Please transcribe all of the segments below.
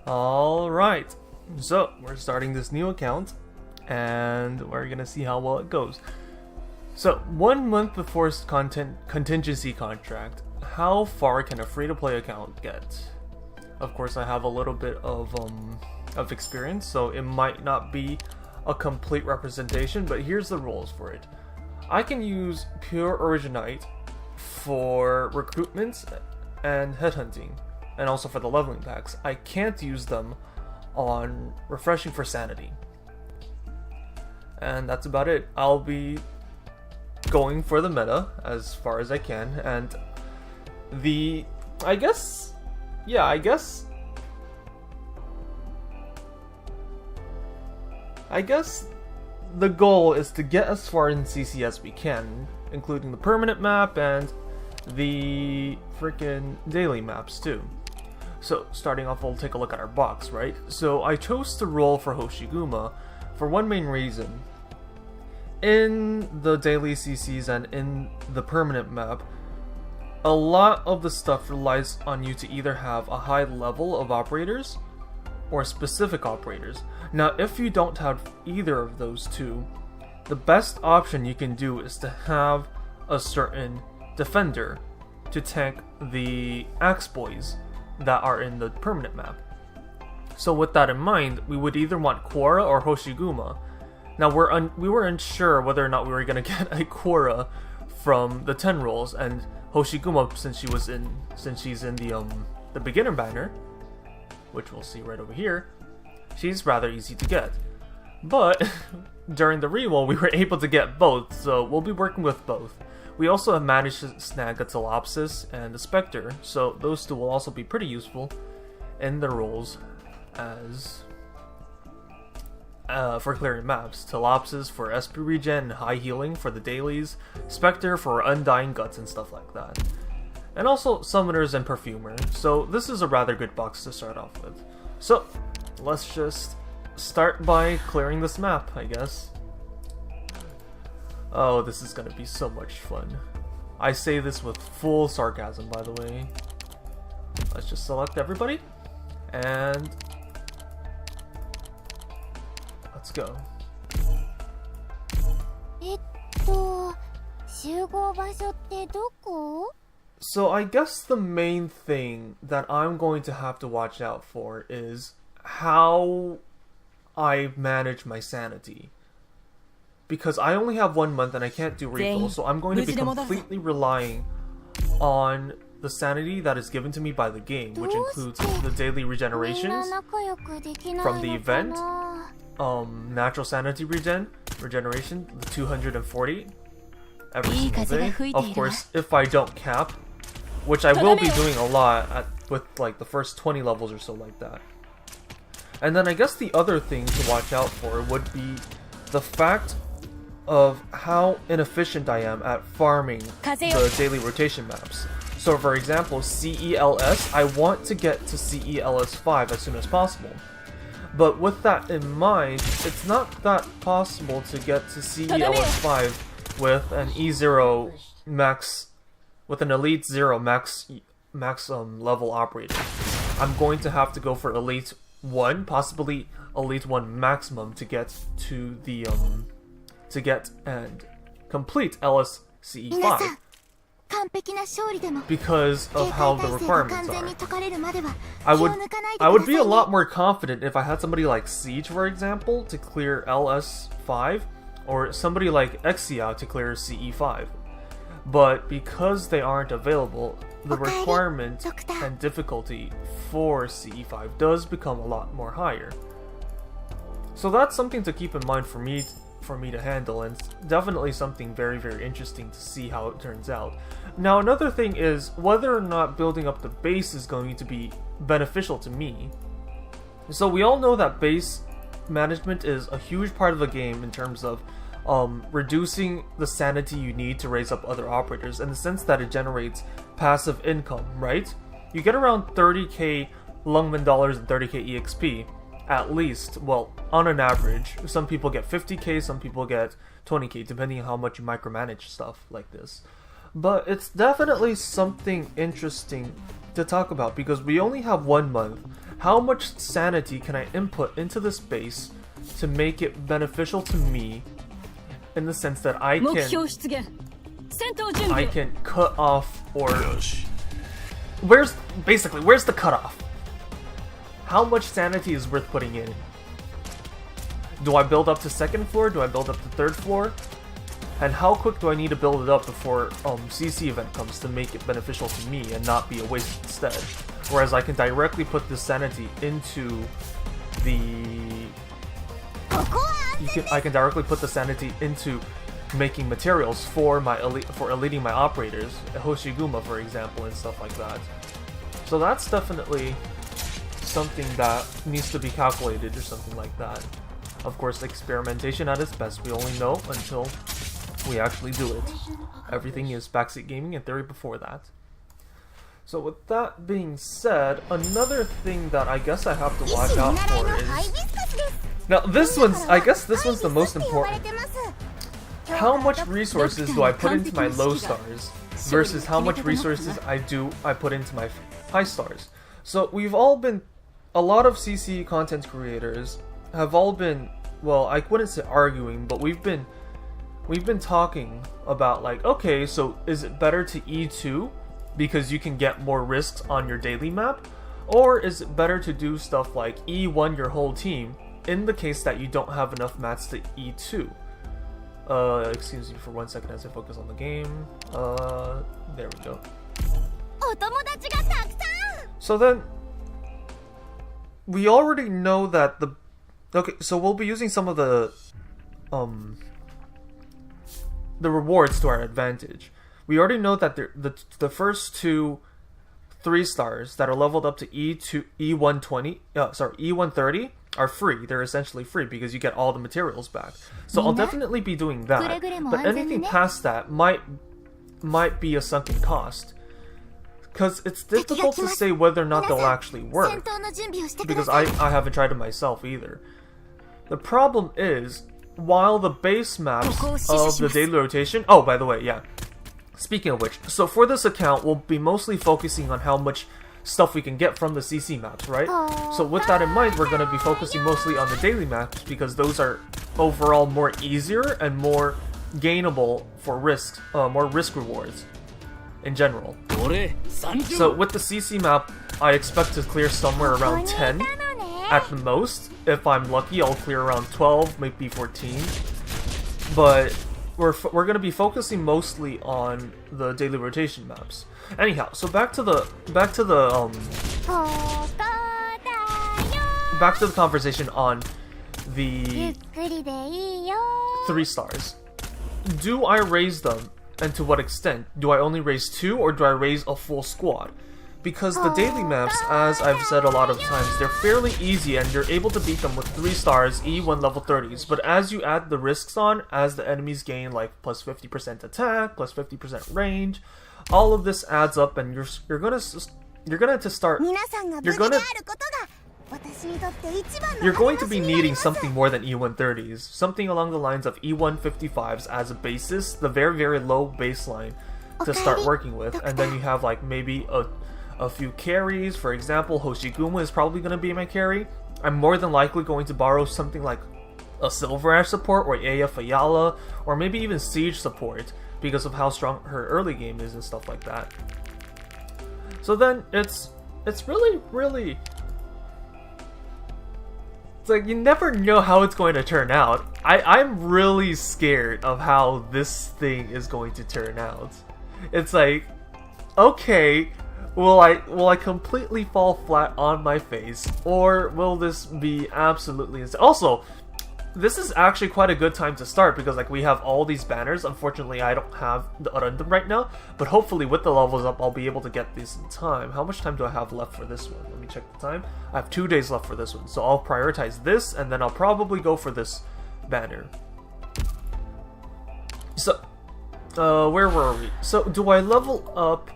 Alright, so we're starting this new account and we're gonna see how well it goes. So, 1 month before contingency contract, how far can a free-to-play account get? Of course, I have a little bit of experience, so it might not be a complete representation, but here's the rules for it. I can use pure Originite for recruitment and headhunting, and also for the leveling packs. I can't use them on refreshing for sanity. And that's about it. I'll be going for the meta as far as I can, and I guess the goal is to get as far in CC as we can, including the permanent map and the freaking daily maps too. So starting off, we'll take a look at our box, right? So I chose to roll for Hoshiguma for one main reason. In the daily CCs and in the permanent map, a lot of the stuff relies on you to either have a high level of operators or specific operators. Now, if you don't have either of those two, the best option you can do is to have a certain defender to tank the axe boys that are in the permanent map. So with that in mind, we would either want Quora or Hoshiguma. Now we were unsure whether or not we were gonna get a Quora from the 10 rolls, and Hoshiguma, since she's in the beginner banner, which we'll see right over here, she's rather easy to get. But during the reroll, we were able to get both, so we'll be working with both. We also have managed to snag a Telopsis and a Spectre, so those two will also be pretty useful in the rolls as for clearing maps. Telopsis for SP regen and high healing for the dailies, Spectre for undying guts and stuff like that. And also Summoners and Perfumer, so this is a rather good box to start off with. So, let's just start by clearing this map, I guess. Oh, this is gonna be so much fun. I say this with full sarcasm, by the way. Let's just select everybody, and let's go. So I guess the main thing that I'm going to have to watch out for is how I manage my sanity. Because I only have 1 month and I can't do refills, so I'm going to be completely relying on the sanity that is given to me by the game, which includes the daily regenerations from the event, natural sanity regeneration, the 240 every single day. Of course, if I don't cap, which I will be doing a lot with like the first 20 levels or so like that. And then I guess the other thing to watch out for would be the fact of how inefficient I am at farming the daily rotation maps. So for example, CELS, I want to get to CELS 5 as soon as possible. But with that in mind, it's not that possible to get to CELS 5 with an E0 max, with an Elite 0 max level operator. I'm going to have to go for Elite 1, possibly Elite 1 maximum to get to the to get and complete LSCE 5 because of how the requirements are. I would be a lot more confident if I had somebody like Siege, for example, to clear LS5, or somebody like Exia to clear CE5. But because they aren't available, the requirement and difficulty for CE5 does become a lot more higher. So that's something to keep in mind for me to handle, and it's definitely something very, very interesting to see how it turns out. Now, another thing is whether or not building up the base is going to be beneficial to me. So we all know that base management is a huge part of the game in terms of reducing the sanity you need to raise up other operators, in the sense that it generates passive income, right? You get around 30k Lungman dollars and 30k EXP, at least, well, on an average. Some people get 50k, some people get 20k, depending on how much you micromanage stuff like this. But it's definitely something interesting to talk about, because we only have 1 month. how much sanity can I input into this base to make it beneficial to me, in the sense that I can cut off, or where's the cutoff? How much sanity is worth putting in? Do I build up to 2nd floor? Do I build up to 3rd floor? And how quick do I need to build it up before CC event comes to make it beneficial to me and not be a waste instead? Whereas I can directly put this sanity into the... I can directly put the sanity into making materials for eliteing my operators, Hoshiguma for example, and stuff like that. So that's definitely something that needs to be calculated or something like that. Of course, experimentation at its best. We only know until we actually do it. Everything is backseat gaming in theory before that. So with that being said, another thing that I guess I have to watch out for is... Now I guess this one's the most important. How much resources do I put into my low stars versus how much resources I put into my high stars? So we've all been... A lot of CC content creators have all been, well, I wouldn't say arguing, but we've been talking about like, okay, so is it better to E2 because you can get more risks on your daily map, or is it better to do stuff like E1 your whole team in the case that you don't have enough mats to E2? Excuse me for 1 second as I focus on the game. There we go. So then we already know that okay, so we'll be using some of the rewards to our advantage. We already know that the first 2 3-stars that are leveled up to E130 are free. They're essentially free because you get all the materials back. So I'll definitely be doing that. But anything past that might be a sunken cost, because it's difficult to say whether or not they'll actually work, because I haven't tried it myself either. The problem is, while the base maps of the daily rotation... Oh, by the way, yeah. Speaking of which, so for this account, we'll be mostly focusing on how much stuff we can get from the CC maps, right? So with that in mind, we're going to be focusing mostly on the daily maps, because those are overall more easier and more gainable for risks, more risk rewards in general. So with the CC map, I expect to clear somewhere around 10 at the most. If I'm lucky, I'll clear around 12, maybe 14. But we're going to be focusing mostly on the daily rotation maps. Anyhow, so back to the conversation on the 3-stars. Do I raise them, and to what extent? Do I only raise 2, or do I raise a full squad? Because the daily maps, as I've said a lot of times, they're fairly easy and you're able to beat them with 3-stars, E1 level 30s. But as you add the risks on, as the enemies gain like plus 50% attack, plus 50% range, all of this adds up, and you're going to be needing something more than E130s, something along the lines of E155s as a basis, the very, very low baseline to start working with. And then you have like maybe a few carries. For example, Hoshiguma is probably going to be my carry. I'm more than likely going to borrow something like a Silver Ash support, or AF Ayala, or maybe even Siege support, because of how strong her early game is and stuff like that. So then it's really it's like you never know how it's going to turn out. I'm really scared of how this thing is going to turn out. It's like, okay, will I completely fall flat on my face, or will this be absolutely insane? Also, this is actually quite a good time to start, because like we have all these banners. Unfortunately, I don't have the Arundum right now, but hopefully with the levels up, I'll be able to get these in time. How much time do I have left for this one? Let me check the time. I have 2 days left for this one, so I'll prioritize this, and then I'll probably go for this banner. So, where were we? So, do I level up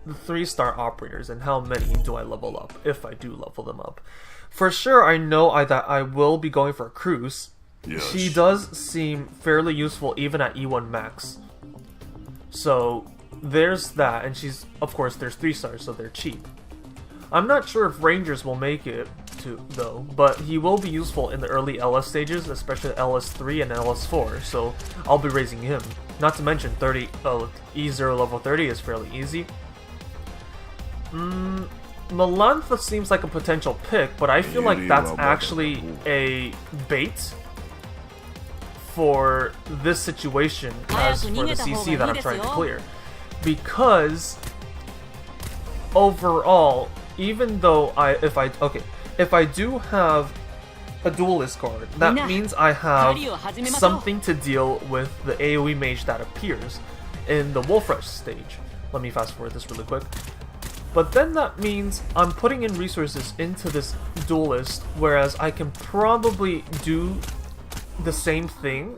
the 3-star operators, and how many do I level up, if I do level them up? For sure, I know that I will be going for a Cruise. Yes. She does seem fairly useful even at E1 max. So, there's that, and she's, of course, there's 3-stars, so they're cheap. I'm not sure if Rangers will make it to though, but he will be useful in the early LS stages, especially LS3 and LS4, so I'll be raising him. Not to mention E0 level 30 is fairly easy. Melantha seems like a potential pick, but I feel like that's actually a bait for this situation as for the CC that I'm trying to clear. Because overall, even though if I do have a duelist card, that means I have something to deal with the AoE mage that appears in the Wolf Rush stage. Let me fast forward this really quick. But then that means I'm putting in resources into this duelist, whereas I can probably do the same thing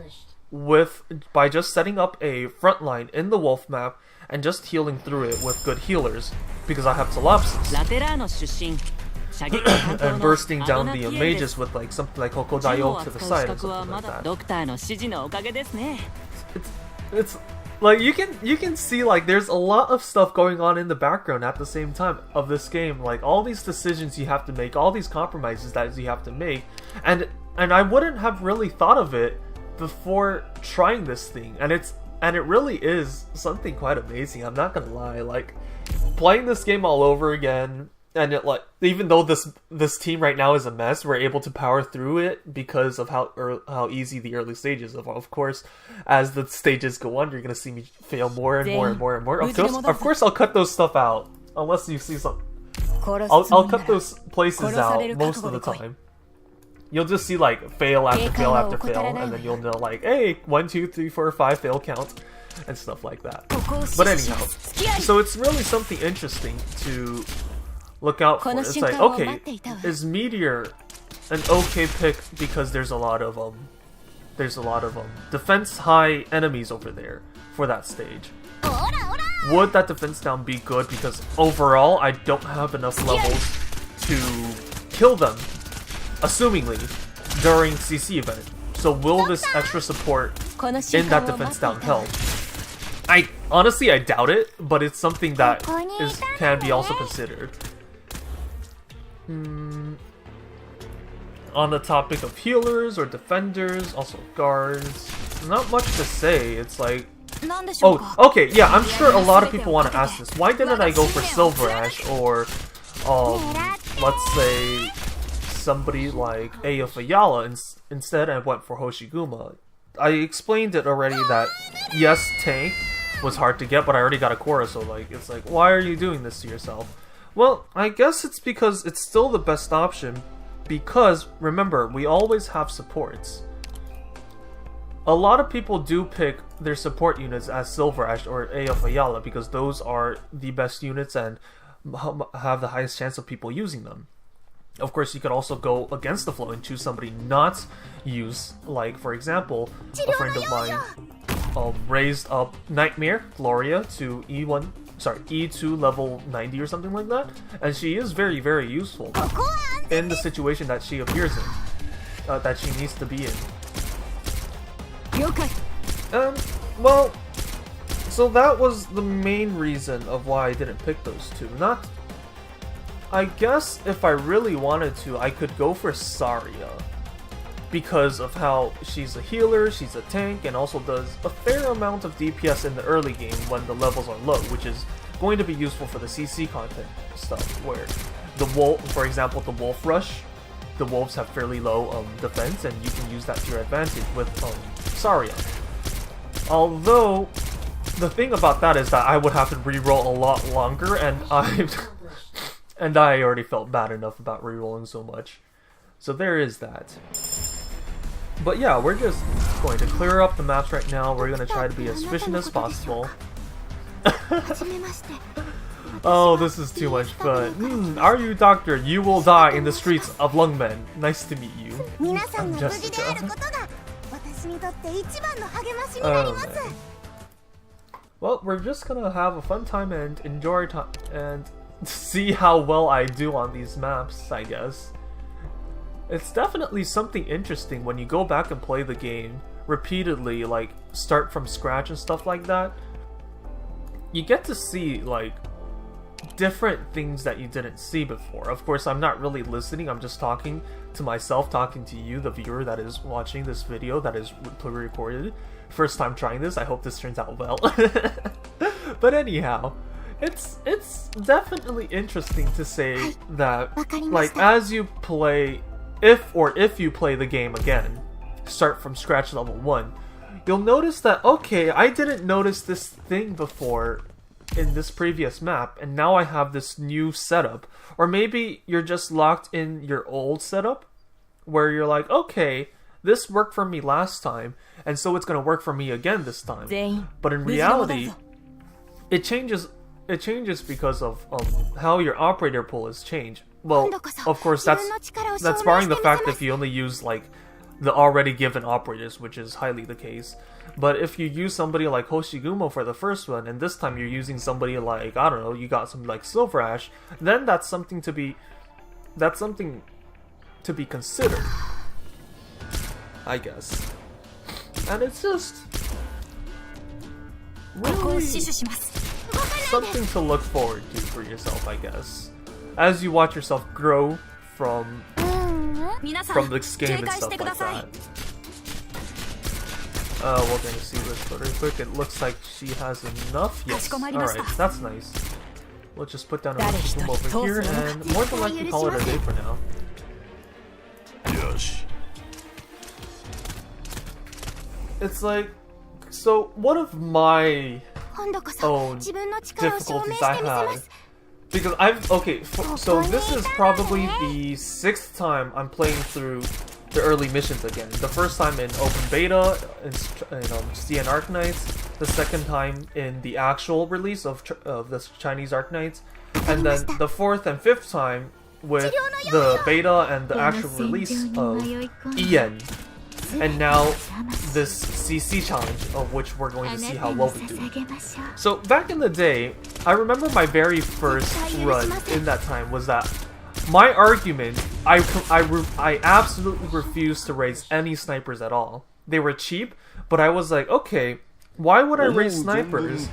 by just setting up a front line in the Wolf map and just healing through it with good healers, because I have Telapsis. And bursting down the mages with like something like Hokodayo to the side or something like that. It's like you can see like there's a lot of stuff going on in the background at the same time of this game, like all these decisions you have to make, all these compromises that you have to make, and I wouldn't have really thought of it before trying this thing, and it really is something quite amazing. I'm not gonna lie, like playing this game all over again. And it, like, even though this team right now is a mess, we're able to power through it because of how easy the early stages are. Of course, as the stages go on, you're gonna see me fail more and more and more and more. Of course, I'll cut those stuff out unless you see some. I'll cut those places out most of the time. You'll just see like fail after fail after fail, and then you'll know like, hey, 1, 2, 3, 4, 5 fail count and stuff like that. But anyhow, so it's really something interesting to look out for. It's like, okay, is Meteor an okay pick because there's a lot of defense high enemies over there for that stage? Would that defense down be good because overall I don't have enough levels to kill them, assumingly, during CC event? So will this extra support in that defense down help? Honestly I doubt it, but it's something that can be also considered. On the topic of healers or defenders, also guards, not much to say. It's like, oh, okay, yeah, I'm sure a lot of people want to ask this. Why didn't I go for Silver Ash or, let's say, somebody like Aya Ayala? Instead, I went for Hoshiguma. I explained it already that, yes, tank was hard to get, but I already got a Korra, so like, it's like, why are you doing this to yourself? Well, I guess it's because it's still the best option, because, remember, we always have supports. A lot of people do pick their support units as Silver Ash or Aya Ayala because those are the best units and have the highest chance of people using them. Of course, you could also go against the flow and choose somebody not use, like, for example, a friend of mine raised up Nightmare Gloria to E2 level 90 or something like that, and she is very, very useful in the situation that she appears in, that she needs to be in. Well, so that was the main reason of why I didn't pick those two. I guess if I really wanted to, I could go for Saria, because of how she's a healer, she's a tank, and also does a fair amount of DPS in the early game when the levels are low, which is going to be useful for the CC content stuff, where for example, the Wolf Rush, the wolves have fairly low defense, and you can use that to your advantage with Saria. Although, the thing about that is that I would have to reroll a lot longer, and I already felt bad enough about rerolling so much. So there is that. But yeah, we're just going to clear up the maps right now. We're going to try to be as efficient as possible. Oh, this is too much fun. Are you Doctor? You will die in the streets of Lungmen. Nice to meet you. I'm Jessica. Oh, man. Well, we're just gonna have a fun time and enjoy time and see how well I do on these maps, I guess. It's definitely something interesting when you go back and play the game repeatedly, like start from scratch and stuff like that. You get to see like different things that you didn't see before. Of course, I'm not really listening, I'm just talking to myself, talking to you, the viewer that is watching this video that is pre-recorded. First time trying this, I hope this turns out well. But anyhow, it's definitely interesting to say that, like, as you play, if you play the game again, start from scratch level 1, you'll notice that, okay, I didn't notice this thing before in this previous map, and now I have this new setup. Or maybe you're just locked in your old setup, where you're like, okay, this worked for me last time, and so it's gonna work for me again this time. But in reality, it changes because of how your operator pool has changed. Well, of course, that's barring the fact that if you only use, like, the already given operators, which is highly the case. But if you use somebody like Hoshigumo for the first one, and this time you're using somebody like, I don't know, you got some like Silver Ash, then that's something to be considered, I guess. And it's just really something to look forward to for yourself, I guess, as you watch yourself grow from this game and stuff like that. We're gonna see this really quick. It looks like she has enough. Yes. Alright, that's nice. We'll just put down a boom over here and more than likely call it a day for now. It's like, so one of my own difficulties I had, because so this is probably the 6th time I'm playing through the early missions again. The first time in open beta in CN Arknights, the second time in the actual release of the Chinese Arknights, and then the 4th and 5th time with the beta and the actual release of EN. And now this CC challenge, of which we're going to see how well we do. So back in the day, I remember my very first run in that time was that my argument, I absolutely refused to raise any snipers at all. They were cheap, but I was like, okay, why would I raise snipers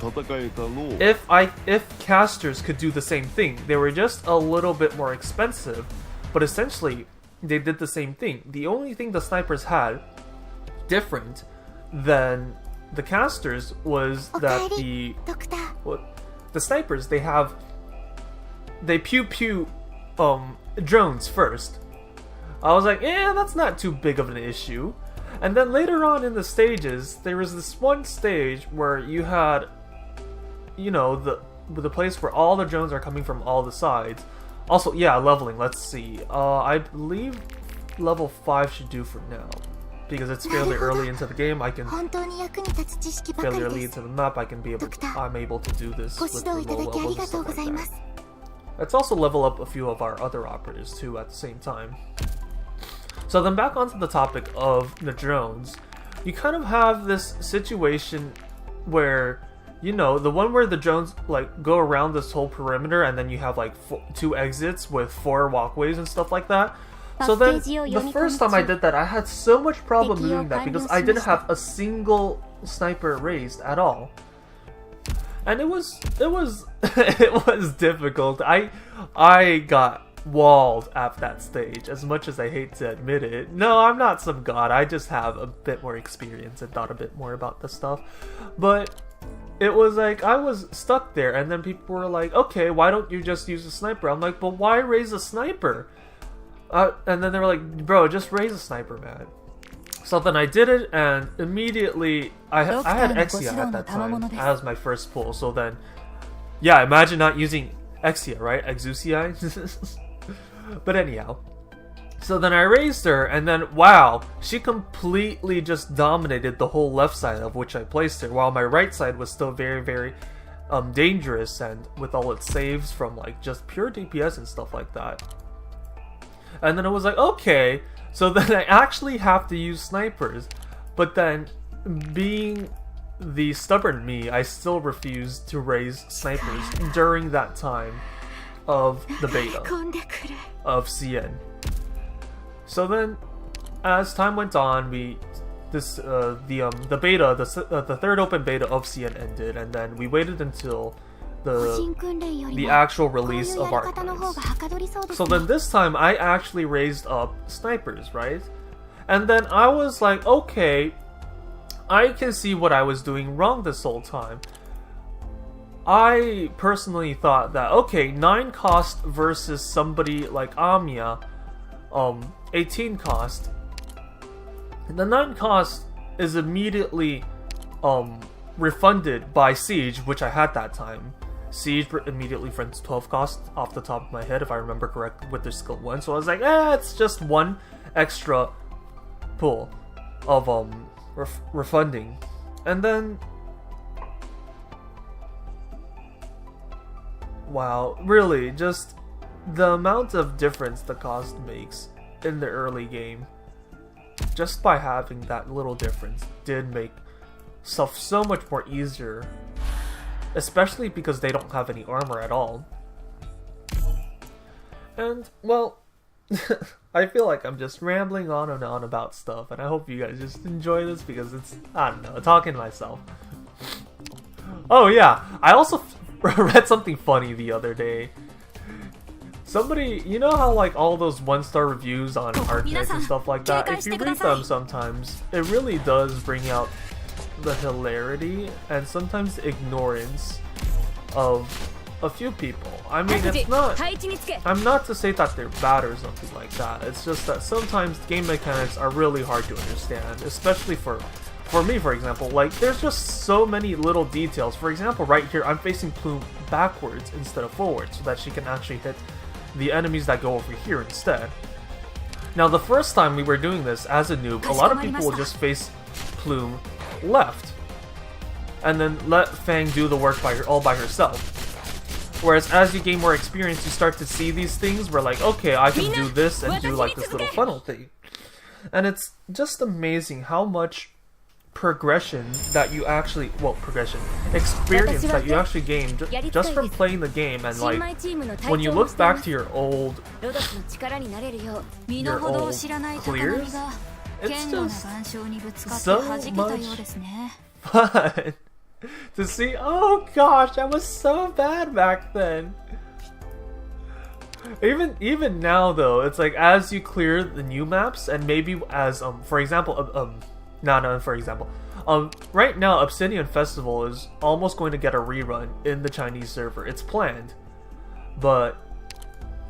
if casters could do the same thing? They were just a little bit more expensive, but essentially they did the same thing. The only thing the snipers had different than the casters was that the snipers, they pew drones first. I was like, that's not too big of an issue. And then later on in the stages, there was this one stage where you had, you know, the place where all the drones are coming from all the sides. Also, yeah, leveling, let's see. I believe level 5 should do for now, because it's fairly early into the game. I can fairly early into the map. I'm able to do this with the low levels and stuff like that. Let's also level up a few of our other operators too at the same time. So then back onto the topic of the drones, you kind of have this situation where, you know, the one where the drones like go around this whole perimeter, and then you have like 2 exits with 4 walkways and stuff like that. So then the first time I did that, I had so much problem doing that because I didn't have a single sniper raised at all. And it was it was difficult. I got walled at that stage, as much as I hate to admit it. No, I'm not some god. I just have a bit more experience and thought a bit more about the stuff. But it was like I was stuck there, and then people were like, "Okay, why don't you just use a sniper?" I'm like, "But why raise a sniper?" And then they were like, "Bro, just raise a sniper, man." So then I did it, and immediately I had Exia at that time as my first pull. So then, yeah, imagine not using Exia, right? Exucii. But anyhow, so then I raised her, and then wow, she completely just dominated the whole left side of which I placed her, while my right side was still very, very dangerous, and with all its saves from like just pure DPS and stuff like that. And then it was like, okay, so then I actually have to use snipers. But then, being the stubborn me, I still refused to raise snipers during that time of the beta of CN. So then, as time went on, the third open beta of CN ended, and then we waited until the actual release of archives. So then this time I actually raised up snipers, right? And then I was like, okay, I can see what I was doing wrong this whole time. I personally thought that, okay, 9 cost versus somebody like Amiya, 18 cost. The 9 cost is immediately refunded by Siege, which I had that time. Siege immediately friends 12 cost off the top of my head, if I remember correctly, with their skill 1. So I was like, it's just 1 extra pool of refunding. And then, wow, really, just the amount of difference the cost makes in the early game, just by having that little difference, did make stuff so much more easier, especially because they don't have any armor at all. And, well, I feel like I'm just rambling on and on about stuff, and I hope you guys just enjoy this because it's, I don't know, talking to myself. Oh yeah, I also read something funny the other day. Somebody, you know how like all those 1-star reviews on Arcnex and stuff like that, if you read them sometimes, it really does bring out the hilarity and sometimes ignorance of a few people. I mean, it's not, I'm not to say that they're bad or something like that, it's just that sometimes game mechanics are really hard to understand, especially for me, for example. Like, there's just so many little details. For example, right here, I'm facing Plume backwards instead of forwards so that she can actually hit the enemies that go over here instead. Now, the first time we were doing this as a noob, a lot of people would just face Plume left and then let Fang do the work all by herself. Whereas as you gain more experience, you start to see these things where like, okay, I can do this and do like this little funnel thing. And it's just amazing how much progression that you actually, experience that you actually gain just from playing the game. And like, when you look back to your old clears, it's just so much fun to see. Oh gosh, I was so bad back then. Even now though, it's like as you clear the new maps, and maybe as for example, right now Obsidian Festival is almost going to get a rerun in the Chinese server. It's planned, but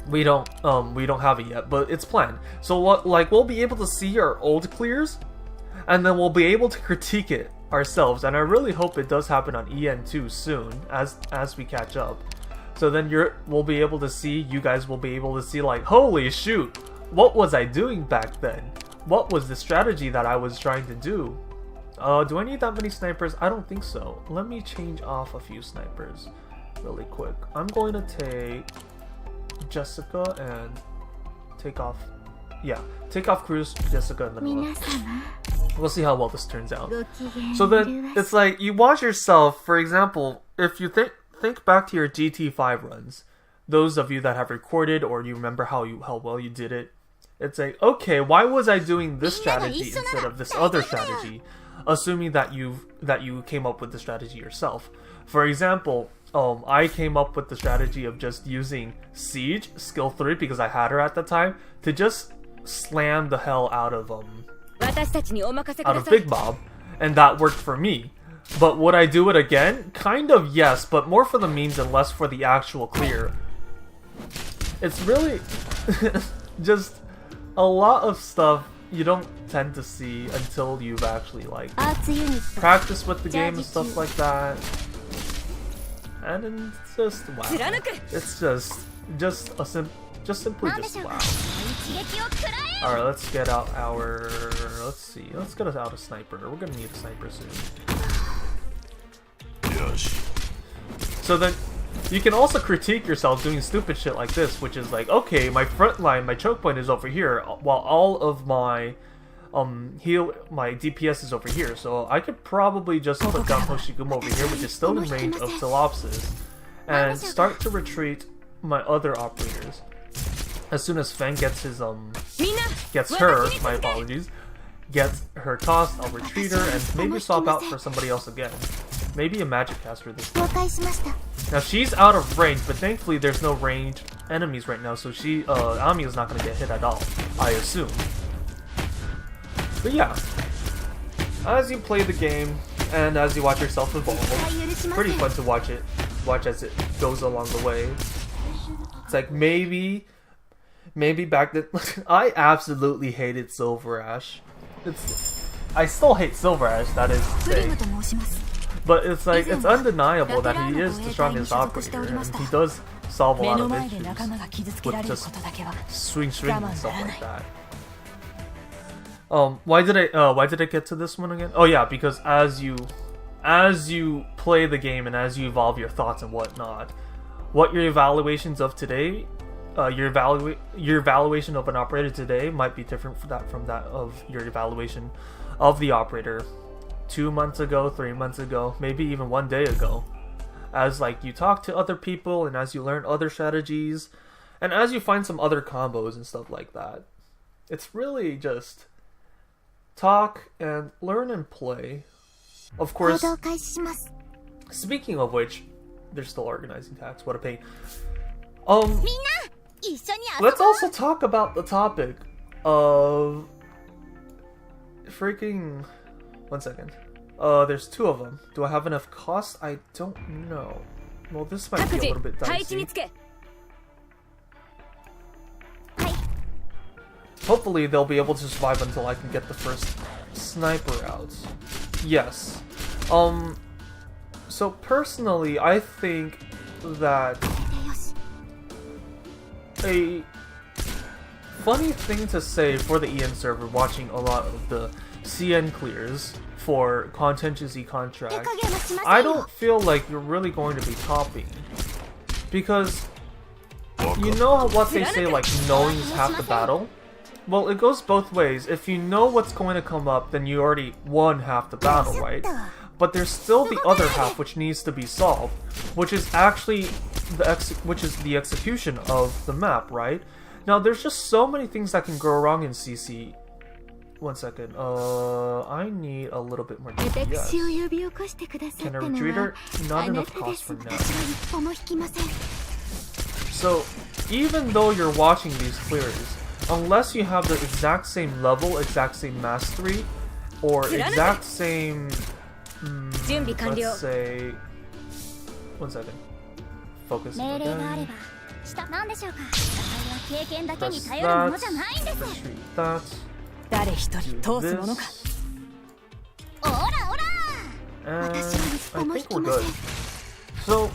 we don't have it yet, but it's planned. So like we'll be able to see our old clears, and then we'll be able to critique it ourselves. And I really hope it does happen on EN2 soon, as we catch up. So then we'll be able to see, you guys will be able to see like, holy shoot, what was I doing back then? What was the strategy that I was trying to do? Do I need that many snipers? I don't think so. Let me change off a few snipers really quick. I'm going to take Jessica and take off Cruz, Jessica, and then Noah. We'll see how well this turns out. So then it's like you watch yourself. For example, if you think back to your GT5 runs, those of you that have recorded or you remember how well you did it, it's like, okay, why was I doing this strategy instead of this other strategy? Assuming that you came up with the strategy yourself. For example, I came up with the strategy of just using Siege skill 3 because I had her at the time to just slam the hell out of Big Bob, and that worked for me. But would I do it again? Kind of, yes, but more for the memes and less for the actual clear. It's really just a lot of stuff you don't tend to see until you've actually like practiced with the game and stuff like that. And it's just wow. It's just simply wow. Alright, let's get out our, let's get us out a sniper. We're gonna need a sniper soon. So then, you can also critique yourself doing stupid shit like this, which is like, okay, my front line, my choke point is over here, while all of my my DPS is over here. So I could probably just put down Hoshiguma over here, which is still in range of Philopsis, and start to retreat my other operators. As soon as Fang gets his gets her cost, I'll retreat her and maybe swap out for somebody else again. Maybe a magic caster this time. Now she's out of range, but thankfully there's no ranged enemies right now, so Ami is not gonna get hit at all, I assume. But yeah, as you play the game and as you watch yourself evolve, pretty fun to watch as it goes along the way. It's like maybe back then I absolutely hated Silver Ash. I still hate Silver Ash, that is to say. But it's like, it's undeniable that he is the strongest operator, and he does solve a lot of issues with just swing and stuff like that. Why did I get to this one again? Oh yeah, because as you play the game and as you evolve your thoughts and whatnot, what your evaluations of today, your evaluation of an operator today might be different from that of your evaluation of the operator 2 months ago, 3 months ago, maybe even 1 day ago. As like you talk to other people and as you learn other strategies and as you find some other combos and stuff like that. It's really just talk and learn and play. Of course, speaking of which, they're still organizing tax, what a pain. Let's also talk about the topic of freaking... One second. There's 2 of them. Do I have enough cost? I don't know. Well, this might be a little bit dicey. Hopefully they'll be able to survive until I can get the first sniper out. Yes. So personally, I think that a funny thing to say for the EN server watching a lot of the CN clears for contingency contract, I don't feel like you're really going to be topping, because you know what they say, like knowing is half the battle. Well, it goes both ways. If you know what's going to come up, then you already won half the battle, right? But there's still the other half which needs to be solved, which is actually the execution of the map, right? Now there's just so many things that can go wrong in CC. One second. I need a little bit more DPS. Can a retreater? Not enough cost for now. So, even though you're watching these clears, unless you have the exact same level, exact same mastery, or exact same... let's say... One second. Focus again. Press that. Retreat that. Do this. And I think we're good. So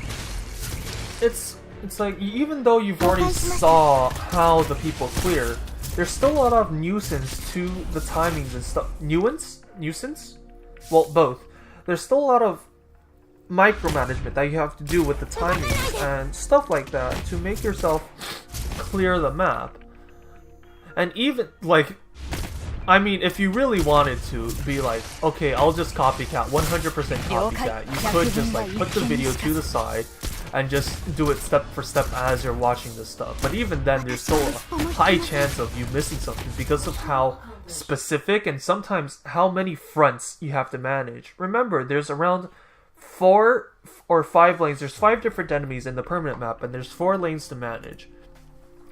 it's like, even though you've already saw how the people clear, there's still a lot of nuisance to the timings and stuff. Nuisance? Well, both. There's still a lot of micromanagement that you have to do with the timings and stuff like that to make yourself clear the map. And even, like, I mean, if you really wanted to be like, okay, I'll just copycat, 100% copycat, you could just like put the video to the side and just do it step for step as you're watching this stuff. But even then, there's still a high chance of you missing something because of how specific and sometimes how many fronts you have to manage. Remember, there's around 4 or 5 lanes. There's 5 different enemies in the permanent map, and there's 4 lanes to manage.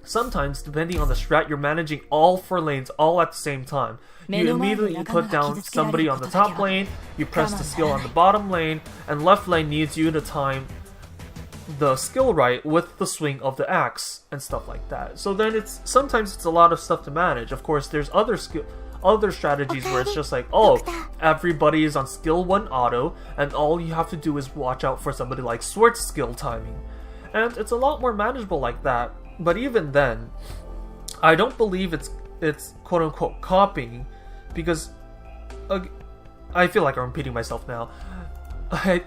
Sometimes, depending on the strat, you're managing all 4 lanes all at the same time. You immediately put down somebody on the top lane, you press the skill on the bottom lane, and left lane needs you to time the skill right with the swing of the axe and stuff like that. So then sometimes it's a lot of stuff to manage. Of course, there's other strategies where it's just like, oh, everybody is on skill 1 auto, and all you have to do is watch out for somebody like Swart's skill timing. And it's a lot more manageable like that. But even then, I don't believe it's quote-unquote copying, because I feel like I'm repeating myself now. I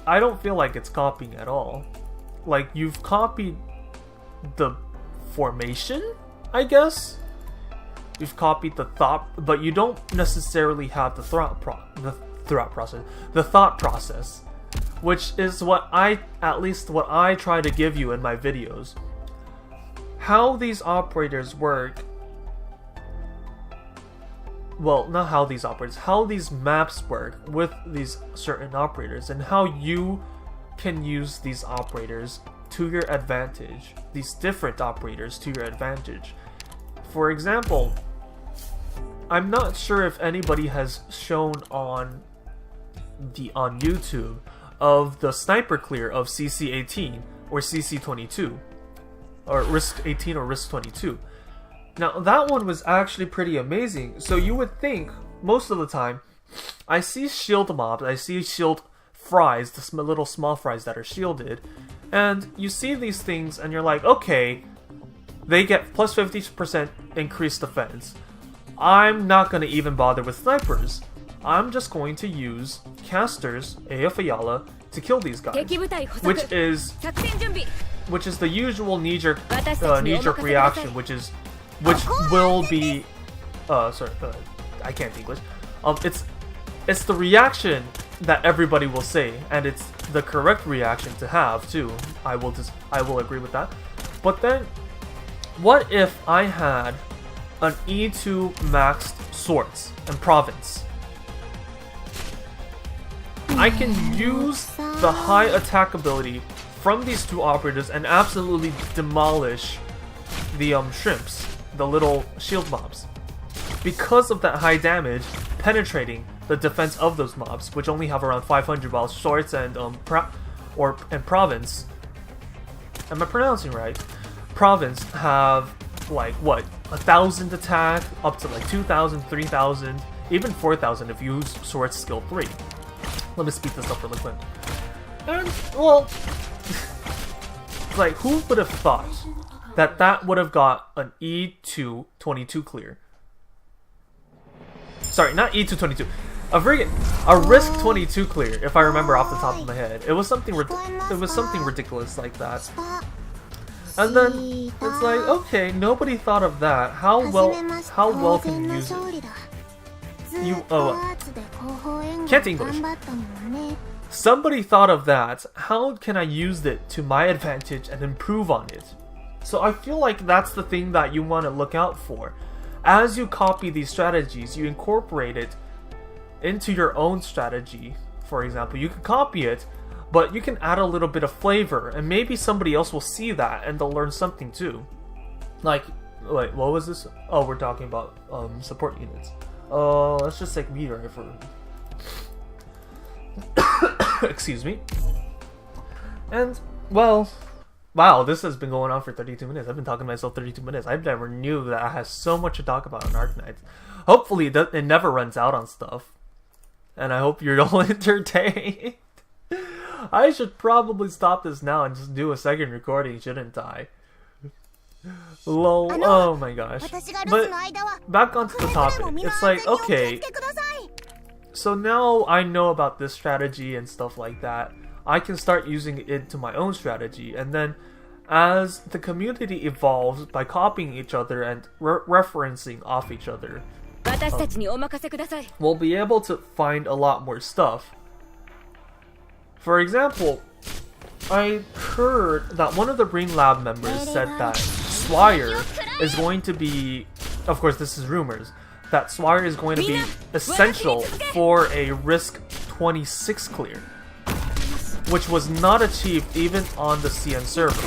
don't feel like it's copying at all. Like, you've copied the formation, I guess? You've copied the thought, but you don't necessarily have the thought process, which is what I try to give you in my videos. How these operators work well, not how these operators, how these maps work with these certain operators, and how you can use these operators to your advantage, these different operators to your advantage. For example, I'm not sure if anybody has shown on YouTube of the sniper clear of CC18 or CC22, or Risk 18 or Risk 22. Now that one was actually pretty amazing. So you would think most of the time I see shield mobs, I see shield fries, the little small fries that are shielded, and you see these things and you're like, okay, they get plus 50% increased defense. I'm not going to even bother with snipers. I'm just going to use casters, AF Ayala, to kill these guys, which is the usual knee-jerk reaction, which will be I can't English. It's the reaction that everybody will say, and it's the correct reaction to have too. I will agree with that. But then, what if I had an E2 maxed swords and province? I can use the high attack ability from these two operators and absolutely demolish the shrimps, the little shield mobs, because of that high damage penetrating the defense of those mobs, which only have around 500, while swords and province, am I pronouncing right? Province have like what, 1,000 attack, up to like 2,000, 3,000, even 4,000 if you use sword skill 3. Let me speed this up really quick. And well, like, who would have thought that would have got an E2 22 clear? Sorry, not E2 22. A Risk 22 clear, if I remember off the top of my head. It was something ridiculous like that. And then it's like, okay, nobody thought of that. How well can you use it? Can't English. Somebody thought of that. How can I use it to my advantage and improve on it? So I feel like that's the thing that you want to look out for. As you copy these strategies, you incorporate it into your own strategy. For example, you can copy it, but you can add a little bit of flavor, and maybe somebody else will see that and they'll learn something too. Like, wait, what was this? Oh, we're talking about support units. Let's just take meteor for excuse me. And well, wow, this has been going on for 32 minutes. I've been talking to myself 32 minutes. I never knew that I had so much to talk about on Arknights. Hopefully it never runs out on stuff. And I hope you're all entertained. I should probably stop this now and just do a second recording, shouldn't I? Lol, oh my gosh. But back onto the topic. It's like, okay, so now I know about this strategy and stuff like that. I can start using it into my own strategy, and then as the community evolves by copying each other and referencing off each other, we'll be able to find a lot more stuff. For example, I heard that one of the Green Lab members said that Swire is going to be, of course this is rumors, that Swire is going to be essential for a Risk 26 clear, which was not achieved even on the CN server.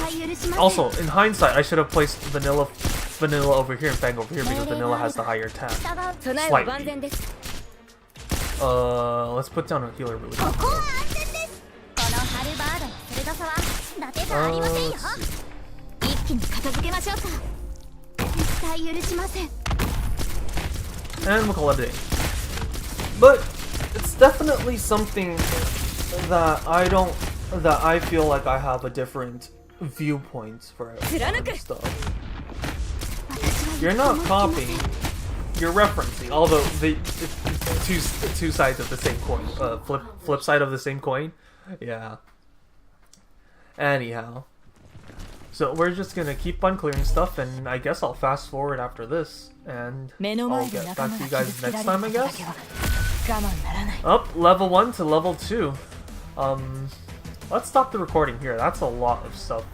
Also, in hindsight, I should have placed Vanilla over here and Fang over here because Vanilla has the higher attack. Slightly. Let's put down a healer really quick. And we'll call it a day. But it's definitely something that I feel like I have a different viewpoint for stuff. You're not copying, you're referencing. Although it's two sides of the same coin, flip side of the same coin. Yeah. Anyhow, so we're just gonna keep on clearing stuff, and I guess I'll fast forward after this, and I'll get back to you guys next time, I guess. Up level 1 to level 2. Let's stop the recording here. That's a lot of stuff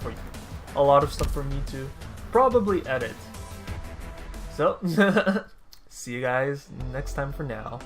for me to probably edit. So See you guys next time for now.